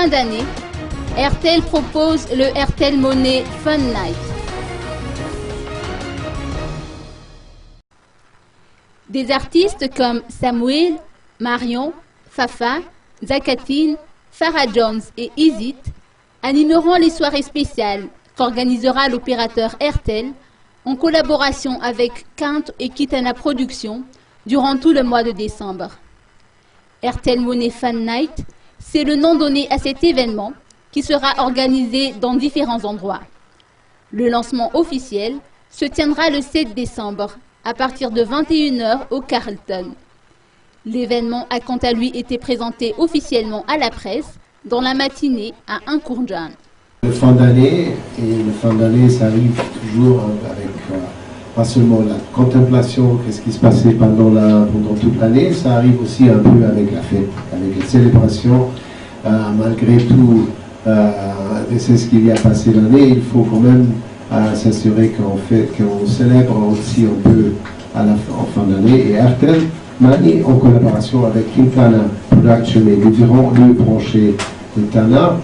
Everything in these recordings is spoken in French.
fin d'année, Airtel propose le Airtel Money Fun Night. Des artistes comme Samuel, Marion, Fafa, Zakatine, Farah Jones et Izit animeront les soirées spéciales qu'organisera l'opérateur Airtel en collaboration avec Quinte et Kitana Productions durant tout le mois de décembre. Airtel Money Fun Night, c'est le nom donné à cet événement qui sera organisé dans différents endroits. Le lancement officiel se tiendra le 7 décembre à partir de 21 h au Carlton. L'événement a quant à lui été présenté officiellement à la presse dans la matinée à Ankourjan. Le fin d'année, ça arrive toujours avec pas seulement la contemplation, qu'est-ce qui se passait pendant toute l'année, ça arrive aussi un peu avec la fête, avec les célébrations. Malgré tout, c'est ce qu'il y a passé l'année, il faut quand même s'assurer qu'on célèbre aussi un peu en fin d'année. Et Airtel Money, en collaboration avec Kitana Productions et différents lieux branchés de Tana,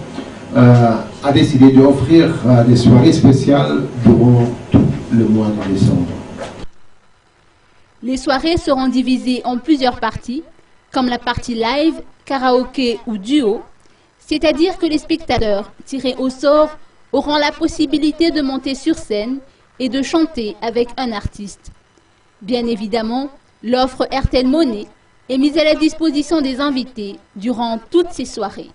a décidé d'offrir des soirées spéciales durant tout le mois de décembre. Les soirées seront divisées en plusieurs parties, comme la partie live, karaoké ou duo, c'est-à-dire que les spectateurs tirés au sort auront la possibilité de monter sur scène et de chanter avec un artiste. Bien évidemment, l'offre Airtel Money est mise à la disposition des invités durant toutes ces soirées.